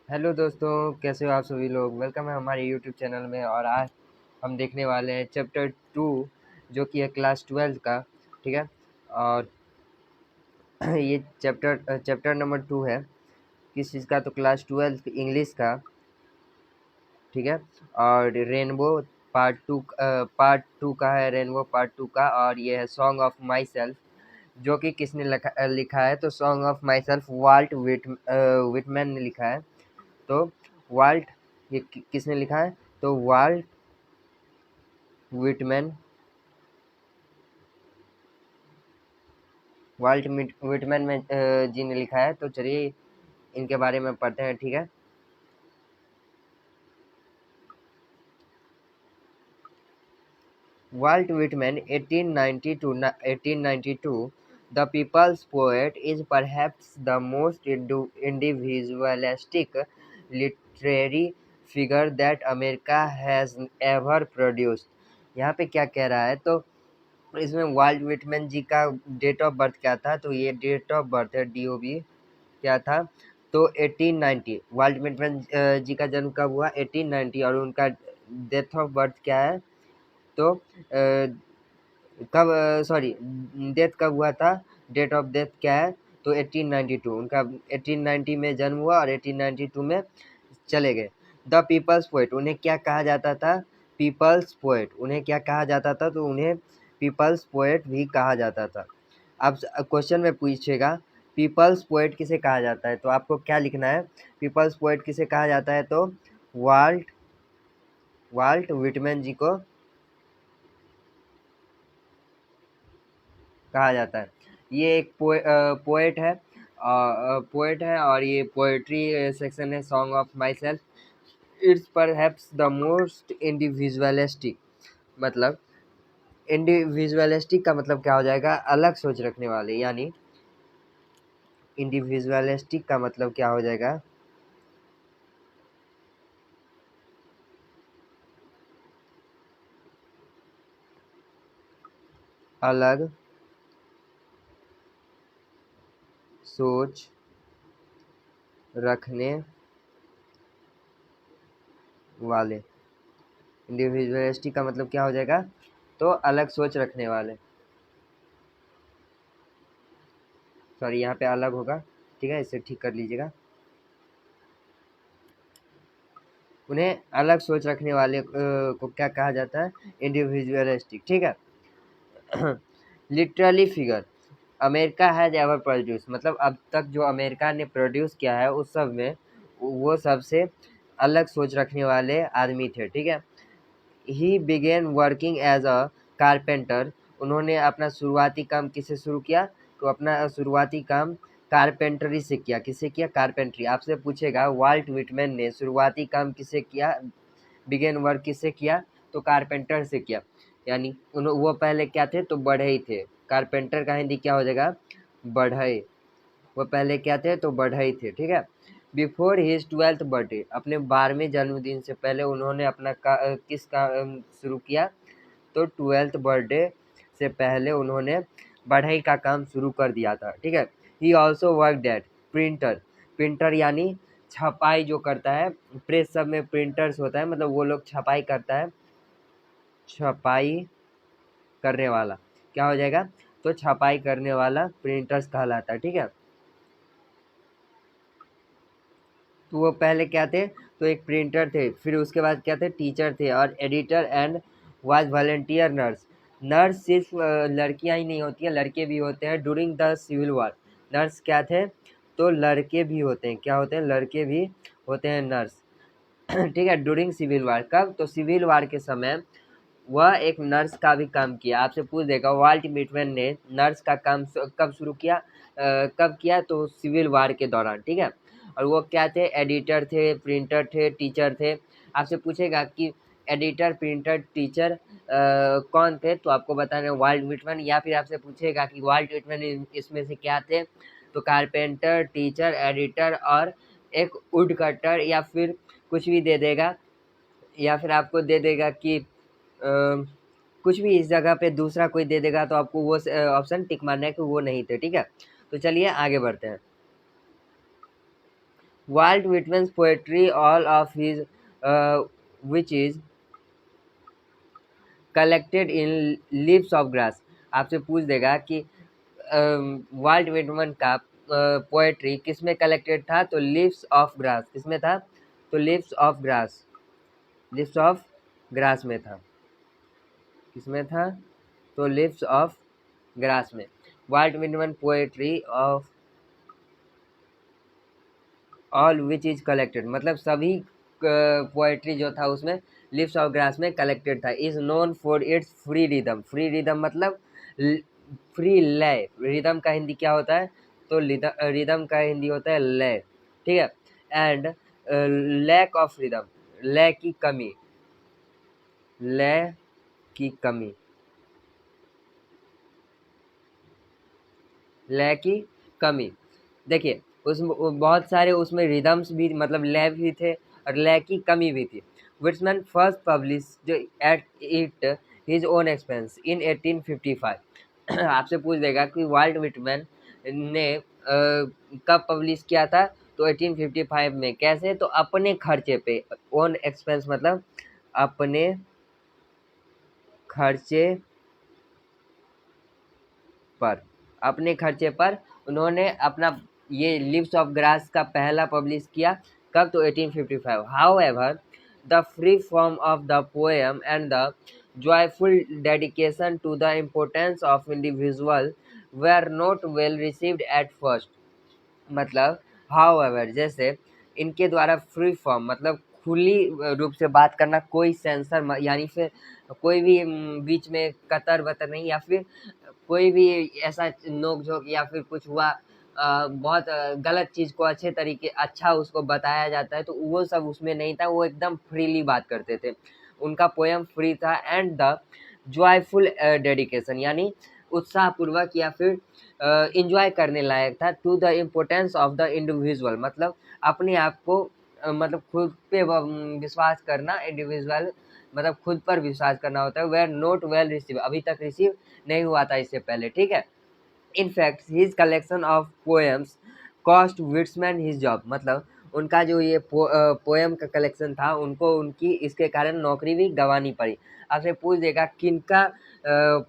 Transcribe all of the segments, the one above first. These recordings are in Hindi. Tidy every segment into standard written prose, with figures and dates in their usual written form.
हेलो दोस्तों, कैसे हो आप सभी लोग। वेलकम है हमारे यूट्यूब चैनल में। और आज हम देखने वाले हैं चैप्टर 2, जो कि है क्लास 12 का। ठीक है। और ये चैप्टर नंबर 2 है। किस चीज़ का? तो क्लास 12 इंग्लिश का। ठीक है। और रेनबो पार्ट टू का है। रेनबो पार्ट 2 का। और ये है सॉन्ग ऑफ माई सेल्फ, जो कि किसने लिखा है? तो song of my self Whitman ने लिखा है। तो वाल्ट, ये किसने लिखा है? तो वाल्ट विटमैन जी ने लिखा है। तो चलिए इनके बारे में पढ़ते हैं। ठीक है। Walt Whitman 1890 to 1892, the people's poet, is perhaps the most individualistic literary figure that America has ever produced। यहाँ पे क्या कह रहा है? तो इसमें वाल्ट विटमैन जी का डेट ऑफ बर्थ क्या था? तो ये डेट ऑफ बर्थ है DOB क्या था? तो 1890। वाल्ट विटमैन जी का जन्म कब हुआ? 1890। और उनका डेथ ऑफ बर्थ क्या है? तो कब, सॉरी, डेथ कब हुआ था? डेट ऑफ डेथ क्या है? तो 1892। उनका 1890 में जन्म हुआ और 1892 में चले गए। द पीपल्स पोएट, उन्हें क्या कहा जाता था? People's poet. उन्हें क्या कहा जाता था? तो उन्हें पीपल्स पोएट भी कहा जाता था। अब क्वेश्चन में पूछेगा पीपल्स पोएट किसे कहा जाता है, तो आपको क्या लिखना है? पीपल्स पोएट किसे कहा जाता है? तो वाल्ट विटमैन जी को कहा जाता है। ये एक पोएट है। और ये पोएट्री सेक्शन है song of my self. It's perhaps the most individualistic. मतलब इंडिविजुअलिस्टिक का मतलब क्या हो जाएगा? अलग सोच रखने वाले। यानी इंडिविजुअलिस्टिक का मतलब क्या हो जाएगा? अलग सोच रखने वाले। इंडिविजुअलिस्टिक का मतलब क्या हो जाएगा? तो अलग सोच रखने वाले। सॉरी, यहाँ पे अलग होगा। ठीक है, इसे ठीक कर लीजिएगा। उन्हें अलग सोच रखने वाले को क्या कहा जाता है? इंडिविजुअलिस्टिक। ठीक है। Literally figure America has ever produce, मतलब अब तक जो अमेरिका ने प्रोड्यूस किया है उस सब में वो सबसे अलग सोच रखने वाले आदमी थे। ठीक है। He began working as a carpenter, उन्होंने अपना शुरुआती काम किससे शुरू किया? तो अपना शुरुआती काम कारपेंटरी से किया। किससे किया? कारपेंट्री। आपसे पूछेगा वाल्ट विटमैन ने शुरुआती काम किससे किया? बिगेन वर्क किससे किया? तो कारपेंटर से किया। यानी वो पहले क्या थे? तो बढ़ई थे। कारपेंटर का हिंदी क्या हो जाएगा? बढ़ई। वो पहले क्या थे? तो बढ़ई थे। ठीक है। बिफोर हिज 12th बर्थडे, अपने 12वें जन्मदिन से पहले उन्होंने अपना किस का शुरू किया? तो 12th बर्थडे से पहले उन्होंने बढ़ई का काम शुरू कर दिया था। ठीक है। He also work at printer. Printer यानी छपाई जो करता है। प्रेस सब में प्रिंटर्स होता है, मतलब वो लोग छपाई करता है। छपाई करने वाला क्या हो जाएगा? तो छपाई करने वाला प्रिंटर्स कहलाता है। ठीक है। तो वो पहले क्या थे? तो एक प्रिंटर थे, फिर उसके बाद क्या थे? टीचर थे और editor and was volunteer nurse. Nurse सिर्फ लड़कियां ही नहीं होती हैं, लड़के भी होते हैं। During the civil war nurse क्या थे? तो लड़के भी होते हैं। क्या होते हैं? लड़के भी होते हैं नर्स। ठीक है। ड्यूरिंग सिविल वॉर, कब? तो सिविल वॉर के समय वह एक नर्स का भी काम किया। आपसे पूछ देगा वाल्ट विटमैन ने नर्स का काम कब शुरू किया? कब किया? तो सिविल वार के दौरान। ठीक है। और वो क्या थे? एडिटर थे, प्रिंटर थे, टीचर थे। आपसे पूछेगा कि एडिटर, प्रिंटर, टीचर कौन थे? तो आपको बताना है वाल्ट विटमैन। या फिर आपसे पूछेगा कि वाल्ट विटमैन इसमें से क्या थे? तो कारपेंटर, टीचर, एडिटर और एक वुड कटर, या फिर कुछ भी दे देगा। या फिर आपको दे देगा कि कुछ भी इस जगह पे दूसरा कोई दे देगा, तो आपको वो ऑप्शन टिक मारना है कि वो नहीं थे। ठीक है। तो चलिए आगे बढ़ते हैं। Walt Whitman's poetry, all of his, which is collected in Leaves of Grass. आपसे पूछ देगा कि वाल्ट विटमन का पोएट्री किसमें कलेक्टेड था, तो लीव्स ऑफ ग्रास। किसमें था, तो leaves of grass, leaves of grass में था। किसमें था, तो लीव्स ऑफ ग्रास में। Walt Whitman poetry of all which is collected, मतलब सभी पोएट्री जो था उसमें लिव्स ऑफ ग्रास में कलेक्टेड था। Is known for its free rhythm. Free rhythm मतलब फ्री लय। रिदम का हिंदी क्या होता है, तो रिदम का हिंदी होता है लय, ठीक है। एंड लैक ऑफ रिदम, लय की कमी, लय की कमी, लय की कमी। देखिए उसमें बहुत सारे उसमें रिदम्स भी, मतलब लय भी थे और लय की कमी भी थी। Whitman first publish at it his own expense in 1855। आपसे पूछ देगा कि वाल्ट विटमैन ने कब पब्लिश किया था, तो 1855 में। कैसे, तो अपने खर्चे पे। ओन एक्सपेंस मतलब अपने खर्चे पर, अपने खर्चे पर उन्होंने अपना ये लिव्स ऑफ ग्रास का पहला पब्लिश किया। कब, तो 1855। However the free form of the poem and the joyful dedication to the importance of individual were not well received at first। मतलब हाउएवर, जैसे इनके द्वारा फ्री फॉर्म मतलब खुली रूप से बात करना, कोई सेंसर यानी फिर कोई भी बीच में कतर वतर नहीं, या फिर कोई भी ऐसा नोक झोंक या फिर कुछ हुआ बहुत गलत चीज़ को अच्छे तरीके अच्छा उसको बताया जाता है, तो वो सब उसमें नहीं था। वो एकदम फ्रीली बात करते थे। उनका पोएम फ्री था। एंड द जॉयफुल डेडिकेशन यानी उत्साहपूर्वक या फिर इंजॉय करने लायक था। To the importance of the individual मतलब अपने आप को मतलब खुद पे विश्वास करना। इंडिविजुअल मतलब खुद पर विश्वास करना होता है। वेर नोट वेल रिसीव, अभी तक रिसीव नहीं हुआ था इससे पहले, ठीक है। In fact his collection of poems cost Whitman his job, मतलब उनका जो ये पोएम का कलेक्शन था उनको उनकी इसके कारण नौकरी भी गंवानी पड़ी। आपसे पूछ देगा किनका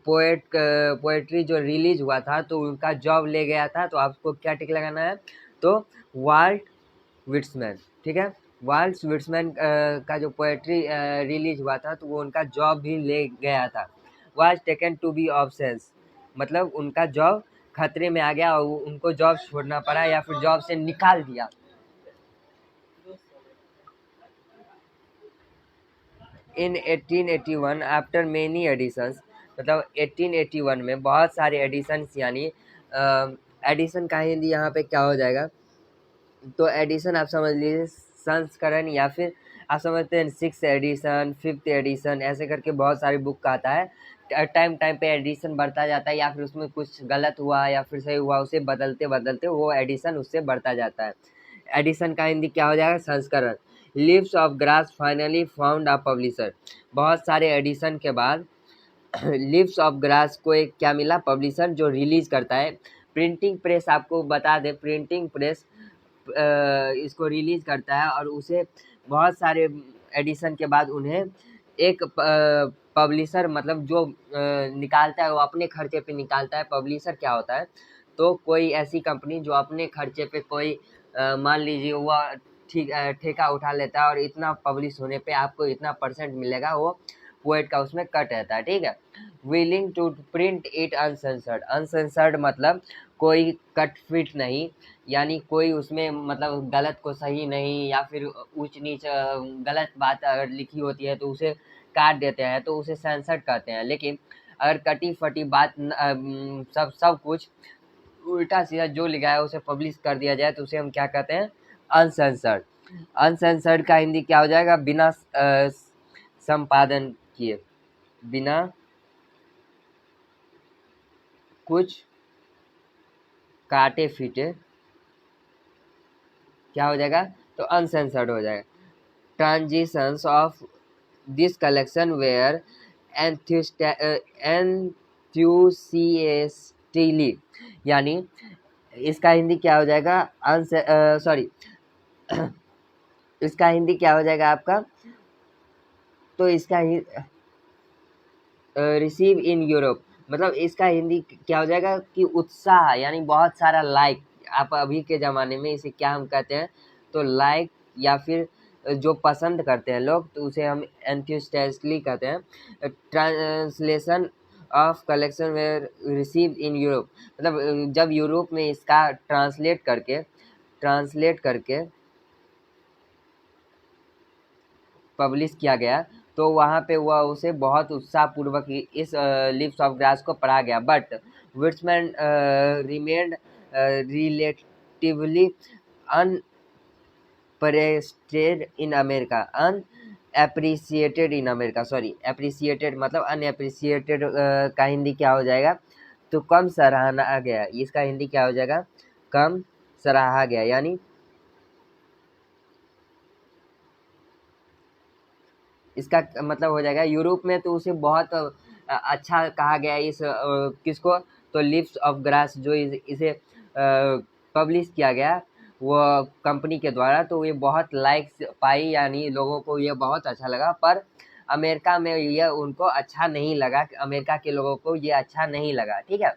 पोएट्री जो रिलीज हुआ था तो उनका जॉब ले गया था, तो आपको क्या टिक लगाना है, तो वाल्ट विट्समैन, ठीक है। वाल्ट विट्समैन का जो पोएट्री रिलीज हुआ था तो वो उनका जॉब भी ले गया था। Was taken to be obscene मतलब उनका जॉब खतरे में आ गया और उनको जॉब छोड़ना पड़ा या फिर जॉब से निकाल दिया। इन 1881 आफ्टर मेनी एडिशंस, मतलब 1881 में बहुत सारे एडिशंस, यानी एडिशन का हिंदी यहाँ पे क्या हो जाएगा, तो एडिशन आप समझ लीजिए संस्करण, या फिर आप समझते हैं 6th एडिशन 5th एडिशन, ऐसे करके बहुत सारी बुक का आता है। टाइम टाइम पे एडिशन बढ़ता जाता है, या फिर उसमें कुछ गलत हुआ या फिर सही हुआ उसे बदलते बदलते वो एडिशन उससे बढ़ता जाता है। एडिशन का हिंदी क्या हो जाएगा, संस्करण। Leaves of grass finally found a publisher, बहुत सारे एडिशन के बाद लिव्स ऑफ ग्रास को एक क्या मिला, पब्लिशर जो रिलीज करता है। प्रिंटिंग प्रेस, आपको बता दें प्रिंटिंग प्रेस इसको रिलीज करता है और उसे बहुत सारे एडिशन के बाद उन्हें एक पब्लिशर मतलब जो निकालता है वो अपने खर्चे पे निकालता है। पब्लिशर क्या होता है, तो कोई ऐसी कंपनी जो अपने खर्चे पे कोई मान लीजिए वो ठीक ठेका उठा लेता है और इतना पब्लिश होने पे आपको इतना % मिलेगा, वो पोएट का उसमें कट रहता है, ठीक है। Willing to print it uncensored, uncensored मतलब कोई कट फिट नहीं, यानी कोई उसमें मतलब गलत को सही नहीं या फिर ऊंच नीच गलत बात अगर लिखी होती है तो उसे काट देते हैं, तो उसे सेंसर्ड कहते हैं। लेकिन अगर कटी फटी बात सब सब कुछ उल्टा सीधा जो लिखा है उसे पब्लिश कर दिया जाए तो उसे हम क्या कहते हैं, अनसेंसर्ड। अनसेंसर्ड का हिंदी क्या हो जाएगा, बिना संपादन किए, बिना कुछ काटे फीटे क्या हो जाएगा, तो अनसेंसर्ड हो जाएगा। Transitions of this collection were enthusiastically, यानी इसका हिंदी क्या हो जाएगा, सॉरी इसका हिंदी क्या हो जाएगा आपका? तो इसका रिसीव इन यूरोप, मतलब इसका हिंदी क्या हो जाएगा कि उत्साह, यानी बहुत सारा लाइक। आप अभी के ज़माने में इसे क्या हम कहते हैं, तो लाइक, या फिर जो पसंद करते हैं लोग, तो उसे हम एंथुसियास्टिकली कहते हैं। Translation of collection were receive in Europe, मतलब जब यूरोप में इसका ट्रांसलेट करके पब्लिश किया गया, तो वहाँ पे वह उसे बहुत उत्साहपूर्वक इस लिप्स ऑफ ग्रास को पढ़ा गया। But Whitman remained relatively unpraised in America, unappreciated in America, sorry appreciated मतलब अनएप्रिसिएटेड का हिंदी क्या हो जाएगा, तो कम सराहा गया। इसका हिंदी क्या हो जाएगा? कम सराहा गया, यानी इसका मतलब हो जाएगा यूरोप में तो उसे बहुत अच्छा कहा गया इस किसको, तो लिप्स ऑफ ग्रास जो इसे पब्लिश किया गया वो कंपनी के द्वारा, तो ये बहुत लाइक्स पाई, यानी लोगों को ये बहुत अच्छा लगा। पर अमेरिका में ये उनको अच्छा नहीं लगा, अमेरिका के लोगों को ये अच्छा नहीं लगा। ठीक है,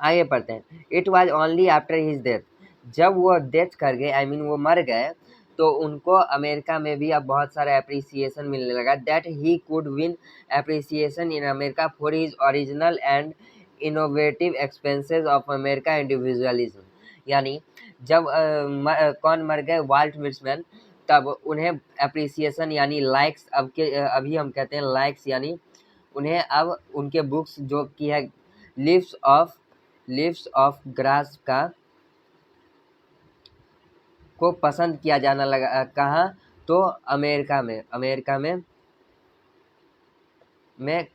आगे पढ़ते हैं। It was only after his death, जब वो डेथ कर गए, आई मीन वो मर गए, तो उनको अमेरिका में भी अब बहुत सारा अप्रिसिएशन मिलने लगा। That he could win appreciation in America for his original and innovative expenses of America individualism, यानी जब कौन मर गए, वाल्ट विट्समैन, तब उन्हें अप्रिसिएशन यानी लाइक्स, अभी हम कहते हैं लाइक्स, यानी उन्हें अब उनके बुक्स जो की है लिव्स ऑफ ग्रास का को पसंद किया जाना लगा। कहाँ? तो अमेरिका में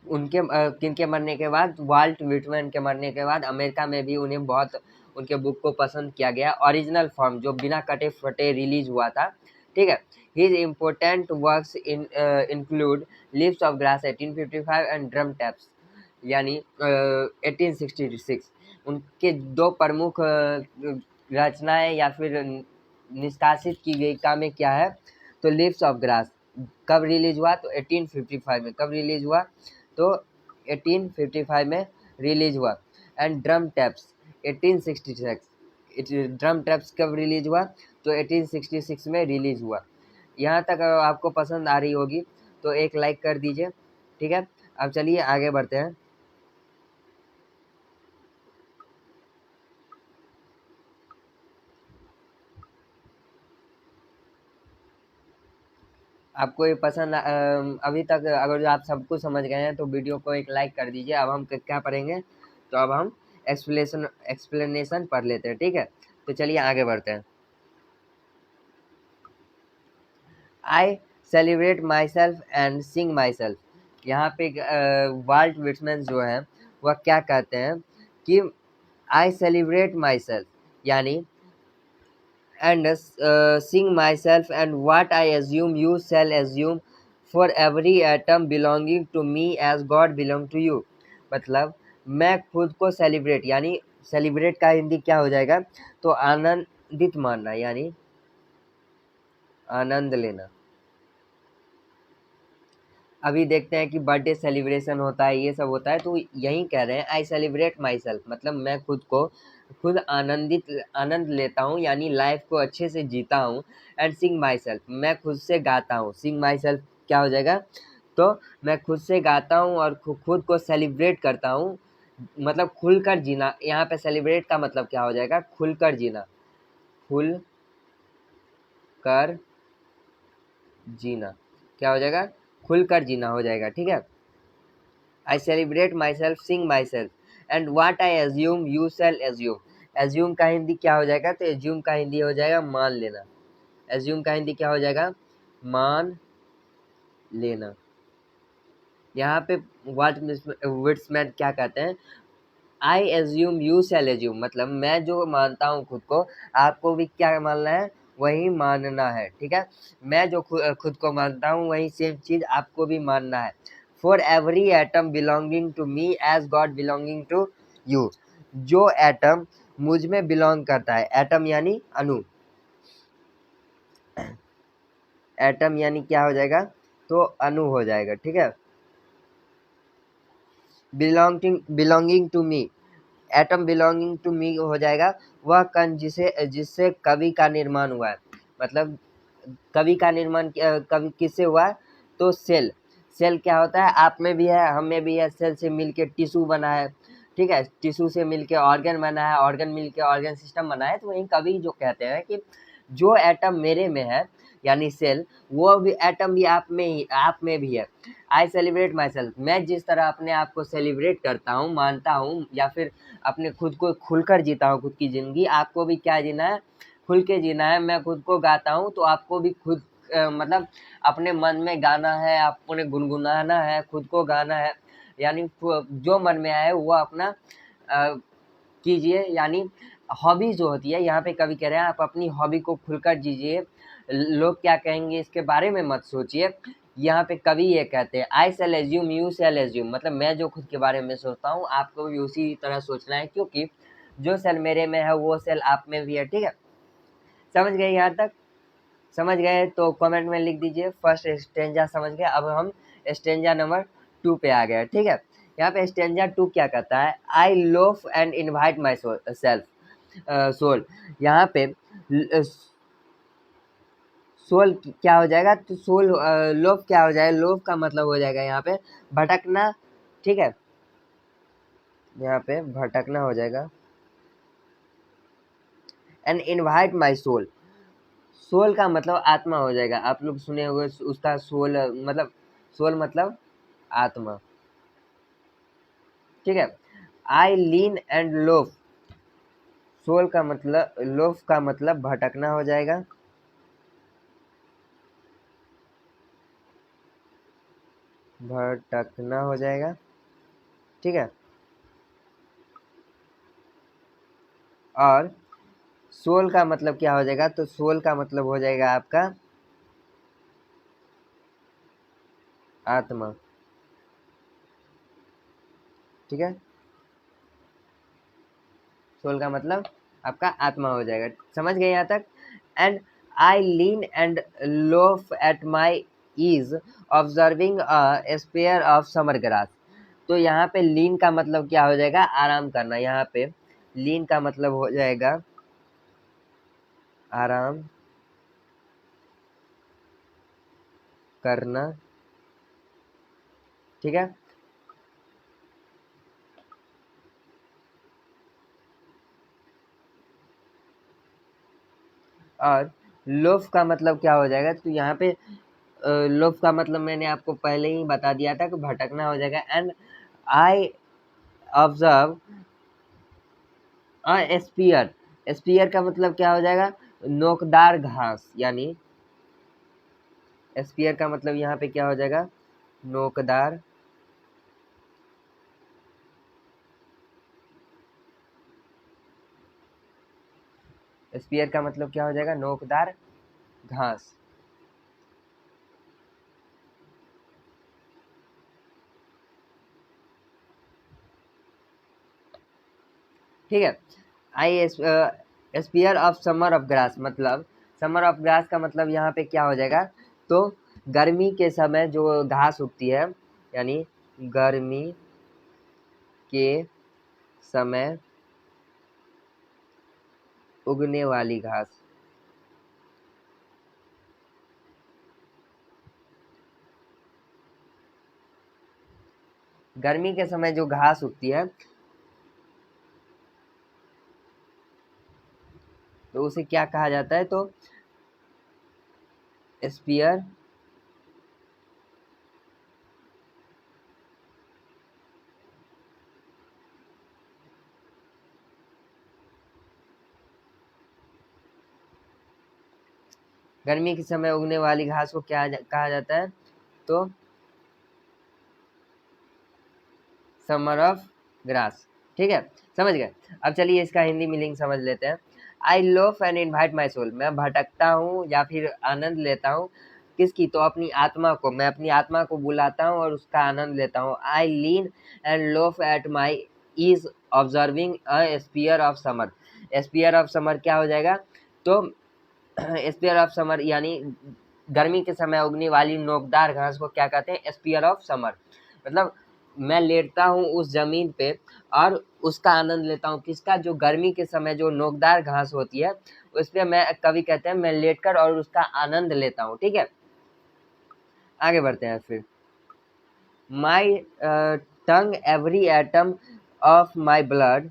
उनके किनके मरने के बाद, वाल्ट विटमैन के मरने के बाद अमेरिका में भी उन्हें बहुत उनके बुक को पसंद किया गया। ओरिजिनल फॉर्म जो बिना कटे फटे रिलीज हुआ था। ठीक है, his important works include leaves of grass 1855 and drum taps, यानी 1866। उनके दो प्रमुख रचनाएं या फिर निष्कासित की गई कामें क्या है, तो लिव्स ऑफ ग्रास कब रिलीज हुआ, तो 1855 में। कब रिलीज हुआ, तो 1855 में रिलीज हुआ। And drum taps 1866, drum taps कब रिलीज हुआ, तो 1866 में रिलीज हुआ। यहाँ तक आपको पसंद आ रही होगी तो एक लाइक कर दीजिए। ठीक है, अब चलिए आगे बढ़ते हैं। आपको ये पसंद अभी तक अगर आप सब कुछ समझ गए हैं तो वीडियो को एक लाइक कर दीजिए। अब हम क्या पढ़ेंगे, तो अब हम एक्सप्लेनेशन पढ़ लेते हैं। ठीक है, तो चलिए आगे बढ़ते हैं। आई celebrate myself and Singh my self, यहाँ पे वाल्ट विट्समैन जो है वह क्या कहते हैं कि आई सेलिब्रेट माई सेल्फ, यानी and sing myself, and what I assume you shall assume, for every atom belonging to me as God belong to you। मतलब मैं खुद को सेलिब्रेट, यानी सेलिब्रेट का हिंदी क्या हो जाएगा, तो आनंदित मानना, यानी आनंद लेना। अभी देखते हैं कि बर्थडे सेलिब्रेशन होता है, ये सब होता है, तो यही कह रहे हैं आई सेलिब्रेट माई सेल्फ, मतलब मैं खुद आनंद लेता हूँ, यानी लाइफ को अच्छे से जीता हूँ। एंड सिंग माई सेल्फ, मैं खुद से गाता हूँ। सिंग माई सेल्फ क्या हो जाएगा, तो मैं खुद से गाता हूँ और खुद को सेलिब्रेट करता हूँ, मतलब खुलकर जीना। यहाँ पे सेलिब्रेट का मतलब क्या हो जाएगा, खुलकर जीना, खुल कर जीना क्या हो जाएगा, खुलकर जीना हो जाएगा। ठीक है, I celebrate myself, sing myself, and what I assume you shall assume. Assume का हिंदी क्या हो जाएगा, तो एज्यूम का हिंदी हो जाएगा मान लेना। एज्यूम का हिंदी क्या हो जाएगा, मान लेना। यहाँ पे वाट विट्समैन क्या कहते हैं, आई एज्यूम यू शैल एज्यूम, मतलब मैं जो मानता हूँ खुद को, आपको भी क्या मानना है, वही मानना है। ठीक है, मैं जो खुद को मानता हूँ वही सेम चीज आपको भी मानना है। For every atom belonging to me as god belonging to you, जो एटम मुझ में बिलोंग करता है, एटम यानी अणु, एटम यानी क्या हो जाएगा, तो अणु हो जाएगा, ठीक है। Belonging to me, atom belonging to me हो जाएगा वह कण जिससे कवि का निर्माण हुआ है। मतलब कवि का निर्माण कवि किससे हुआ है, तो सेल। सेल क्या होता है, आप में भी है, हम में भी है। सेल से मिलके टिश्यू बना है, ठीक है। टिश्यू से मिलके ऑर्गन बना है, ऑर्गन मिलके ऑर्गन सिस्टम बना है। तो वही कवि जो कहते हैं कि जो एटम मेरे में है यानी सेल, वो भी एटम भी आप में भी है। आई सेलिब्रेट माई सेल्फ, मैं जिस तरह अपने आप को सेलिब्रेट करता हूँ, मानता हूँ, या फिर अपने खुद को खुलकर जीता हूँ खुद की ज़िंदगी, आपको भी क्या जीना है, खुल के जीना है। मैं खुद को गाता हूँ तो आपको भी खुद मतलब अपने मन में गाना है, आपको ने गुनगुनाना है, खुद को गाना है। यानी जो मन में आए वो अपना कीजिए। यानी हॉबी जो होती है, यहाँ पे कवि कह रहे हैं आप अपनी हॉबी को खुलकर जीजिए, लोग क्या कहेंगे इसके बारे में मत सोचिए। यहाँ पे कवि ये कहते हैं I shall assume you shall assume, मतलब मैं जो खुद के बारे में सोचता हूँ आपको भी उसी तरह सोचना है, क्योंकि जो सेल मेरे में है वो सेल आप में भी है, ठीक है। समझ गए, यहाँ तक समझ गए तो कमेंट में लिख दीजिए फर्स्ट स्टेंजा समझ गए। अब हम स्टेंजा नंबर 2 पे आ गए, ठीक है। यहाँ पे स्टेंजा 2 क्या कहता है, I loaf and invite my self soul. यहाँ पे सोल क्या हो जाएगा, तो सोल लोफ क्या हो जाएगा, लोफ का मतलब हो जाएगा यहाँ पे भटकना, ठीक है। यहाँ पे भटकना हो जाएगा and invite my soul. Soul का मतलब आत्मा हो जाएगा। आप लोग सुने होंगे उसका सोल मतलब, सोल मतलब आत्मा, ठीक है। आई लीन एंड लोफ, सोल का मतलब, लोफ का मतलब भटकना हो जाएगा, भटकना हो जाएगा, ठीक है। और सोल का मतलब क्या हो जाएगा, तो सोल का मतलब हो जाएगा आपका आत्मा, ठीक है। सोल का मतलब आपका आत्मा हो जाएगा, समझ गए यहाँ तक। And I lean and loaf at my ease observing a spear of summer grass. तो यहाँ पे लीन का मतलब क्या हो जाएगा, आराम करना। यहाँ पे लीन का मतलब हो जाएगा आराम करना, ठीक है। और लोफ का मतलब क्या हो जाएगा, तो यहाँ पे लोफ का मतलब मैंने आपको पहले ही बता दिया था कि भटकना हो जाएगा। And I observe spear, spear का मतलब क्या हो जाएगा, नोकदार घास। यानी स्पीयर का मतलब यहाँ पे क्या हो जाएगा, नोकदार स्पीयर का मतलब क्या हो जाएगा, नोकदार घास, ठीक है। I spear of summer of grass, मतलब समर ऑफ ग्रास का मतलब यहाँ पे क्या हो जाएगा, तो गर्मी के समय जो घास उगती है, यानी गर्मी के समय उगने वाली घास। गर्मी के समय जो घास उगती है तो उसे क्या कहा जाता है, तो स्पीयर गर्मी के समय उगने वाली घास को क्या कहा जाता है, तो समर ऑफ ग्रास, ठीक है। समझ गए। अब चलिए इसका हिंदी मीनिंग समझ लेते हैं। I loaf and invite my soul, मैं भटकता हूँ या फिर आनंद लेता हूँ किसकी, तो अपनी आत्मा को। मैं अपनी आत्मा को बुलाता हूँ और उसका आनंद लेता हूँ। I lean and loaf at my ease observing a spear of summer. Spear of summer क्या हो जाएगा, तो स्पेयर ऑफ समर यानी गर्मी के समय उगने वाली नोकदार घास को क्या कहते हैं? Spare of summer. मतलब मैं लेटता हूँ उस जमीन पे और उसका आनंद लेता हूँ। किसका? जो गर्मी के समय जो नोकदार घास होती है उस पे मैं, कवि कहते हैं, मैं लेटकर और उसका आनंद लेता हूँ। ठीक है, आगे बढ़ते हैं फिर। My tongue every atom of my blood,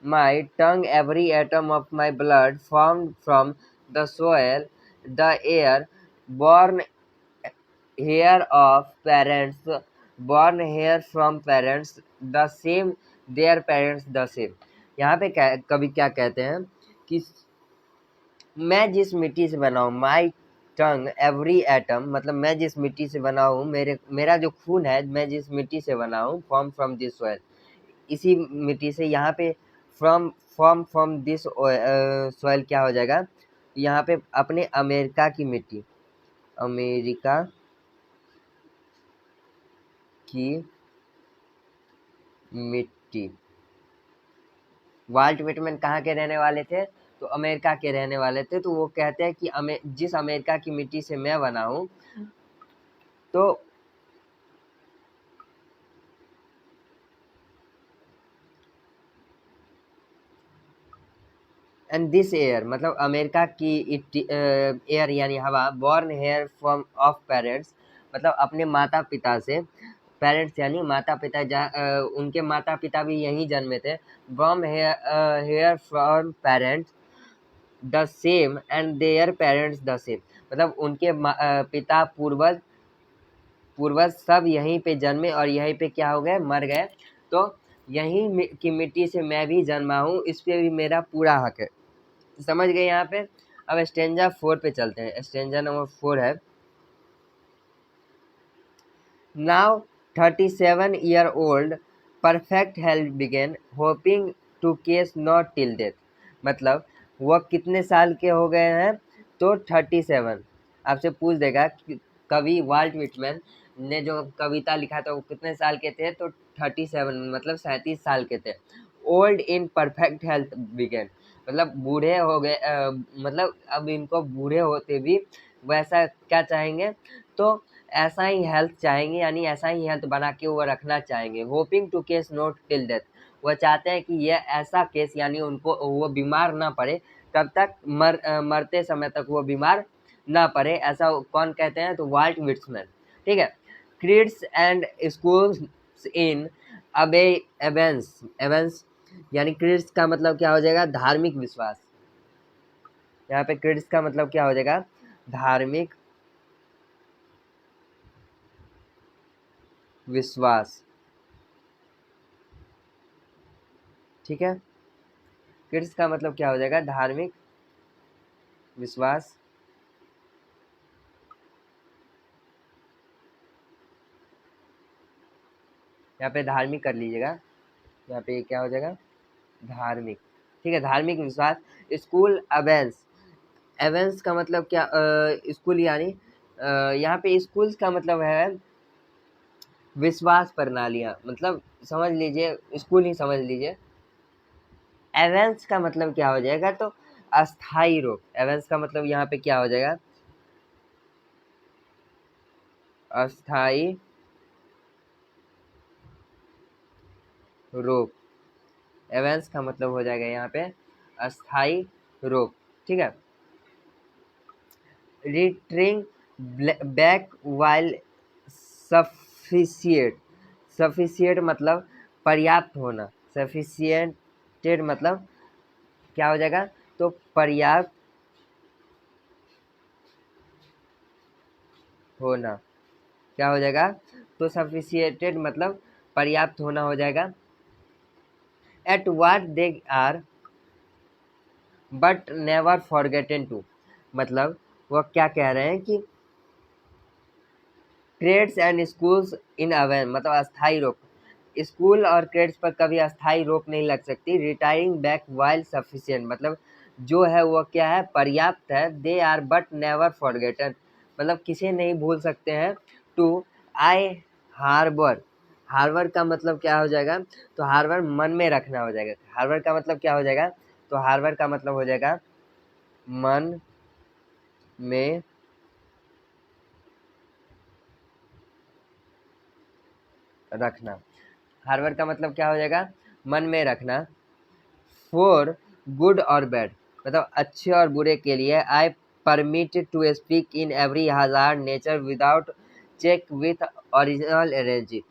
my tongue every atom of my blood formed from the soil, the air, born here of parents, born here from parents, the same, their parents the same। यहाँ पे कवि क्या कहते हैं कि मैं जिस मिट्टी से बना हूँ, माई टंग एवरी एटम, मतलब मैं जिस मिट्टी से बना हूँ, मेरा जो खून है, मैं जिस मिट्टी से बना हूँ, फॉर्म फ्रॉम दिस सॉइल, इसी मिट्टी से। यहाँ पे फ्रॉम दिस सॉइल क्या हो जाएगा? यहाँ पे अपने अमेरिका की मिट्टी, अमेरिका की मिट्टी। वाल्ट विटमैन कहाँ के रहने वाले थे? तो अमेरिका के रहने वाले थे। तो वो कहते हैं कि जिस अमेरिका की मिट्टी से मैं बना हूँ, तो एंड दिस एयर, मतलब अमेरिका की एयर यानी हवा, born hair from of parents, मतलब अपने माता पिता से, पेरेंट्स यानी माता पिता, उनके माता पिता भी यहीं जन्मे थे। From here from parents the same and their parents the same, मतलब उनके पिता पूर्वज सब यहीं पे जन्मे और यहीं पे क्या हो गए? मर गए। तो यहीं की मिट्टी से मैं भी जन्मा हूँ, इस पे भी मेरा पूरा हक है। समझ गए यहाँ पे? अब स्टेंजा 4 पे चलते हैं। स्टेंजा नंबर 4 है, now 37-year-old perfect health began hoping to case not till death, मतलब वो कितने साल के हो गए हैं? तो 37। आपसे पूछ देगा कि कवि वाल्ट विटमैन ने जो कविता लिखा था वो कितने साल के थे? तो 37, मतलब 37 साल के थे। Old in perfect health begin, मतलब बूढ़े हो गए, मतलब अब इनको बूढ़े होते भी वैसा क्या चाहेंगे? तो ऐसा ही हेल्थ चाहेंगे, यानी ऐसा ही हेल्थ बना के वो रखना चाहेंगे। Hoping to cease not till death, वो चाहते हैं कि ये ऐसा केस, यानी उनको वो बीमार ना पड़े, तब तक मरते समय तक वो बीमार ना पड़े। ऐसा कौन कहते हैं? तो वाल्ट विट्समैन। ठीक है। क्रीड्स एंड स्कूल्स इन अबे एवेंस, एवेंस यानी क्रीड्स का मतलब क्या हो जाएगा? धार्मिक विश्वास। यहाँ पे क्रीड्स का मतलब क्या हो जाएगा? धार्मिक विश्वास। ठीक है, क्रिड्स का मतलब क्या हो जाएगा? धार्मिक विश्वास। यहाँ पे धार्मिक कर लीजिएगा, यहाँ पे क्या हो जाएगा? धार्मिक। ठीक है, धार्मिक विश्वास। स्कूल अवेंस, एवेंस का मतलब क्या? स्कूल यानी यहाँ पे स्कूल्स का मतलब है विश्वास प्रणालियाँ, मतलब समझ लीजिए, स्कूल ही समझ लीजिए। एवेंस का मतलब क्या हो जाएगा? तो अस्थाई रोग। एवेंस का मतलब यहाँ पे क्या हो जाएगा? अस्थाई रोग। एवेंस का मतलब हो जाएगा यहाँ पे अस्थाई रोग। ठीक है। रिट्रिंग बैक वाइल सफिशिएंट, सफिशिएंट मतलब पर्याप्त होना, सफिशिएंटेड मतलब क्या हो जाएगा? तो पर्याप्त होना। क्या हो जाएगा? तो सफिशिएंटेड मतलब पर्याप्त होना हो जाएगा। At what they are but never forgotten to, मतलब वो क्या कह रहे हैं कि ट्रेड्स एंड स्कूल्स इन अवेन, मतलब अस्थाई रोक। स्कूल और ट्रेड्स पर कभी अस्थाई रोक नहीं लग सकती। रिटायरिंग बैक वाइल सफिशिएंट, मतलब जो है वो क्या है? पर्याप्त है। They are but never forgotten, मतलब किसे नहीं भूल सकते हैं। टू आई हार्बर, हार्बर का मतलब क्या हो जाएगा? तो हार्बर मन में रखना हो जाएगा। हार्बर का मतलब क्या हो जाएगा? तो हार्बर का मतलब हो जाएगा मन में रखना। हर वर्ड का मतलब क्या हो जाएगा, मन में रखना। फॉर गुड और बैड मतलब अच्छे और बुरे के लिए। I permit to speak in every hazard nature without check with original energy.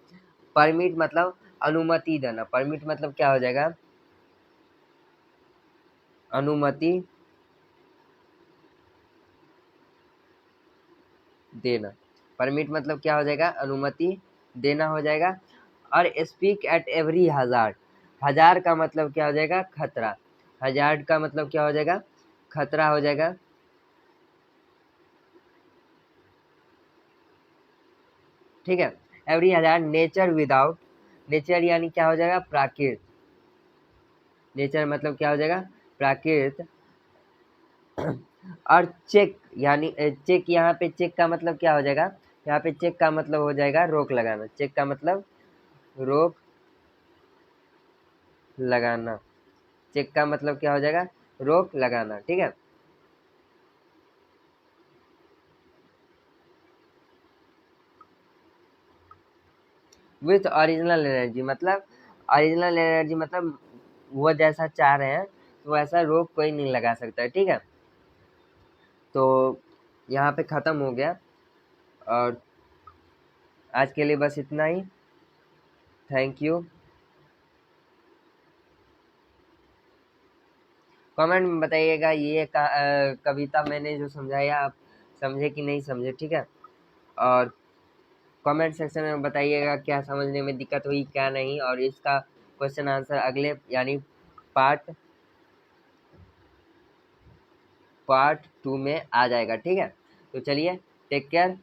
Permit मतलब अनुमति देना। परमिट मतलब क्या हो जाएगा, अनुमति देना। परमिट मतलब क्या हो जाएगा, अनुमति देना हो जाएगा। और स्पीक एट एवरी हजार्ड, हजार का मतलब क्या हो जाएगा, खतरा। हजार का मतलब क्या हो जाएगा, खतरा हो जाएगा। ठीक है। एवरी हजार नेचर विदाउट, नेचर यानी क्या हो जाएगा, प्राकृत। नेचर मतलब क्या हो जाएगा, प्राकृत। और चेक यानी चेक, यहाँ पे चेक का मतलब क्या हो जाएगा, यहाँ पे चेक का मतलब हो जाएगा रोक लगाना। चेक का मतलब रोक लगाना। चेक का मतलब क्या हो जाएगा, रोक लगाना। ठीक है। विथ ओरिजिनल एनर्जी मतलब, ओरिजिनल एनर्जी मतलब वो जैसा चाह रहे हैं तो वैसा रोक कोई नहीं लगा सकता है। ठीक है। तो यहाँ पे ख़त्म हो गया, और आज के लिए बस इतना ही। Thank you. कमेंट में बताइएगा ये कविता मैंने जो समझाया आप समझे कि नहीं समझे। ठीक है। और कमेंट सेक्शन में बताइएगा क्या समझने में दिक्कत हुई क्या नहीं, और इसका क्वेश्चन आंसर अगले यानी पार्ट 2 में आ जाएगा। ठीक है। तो चलिए, टेक केयर।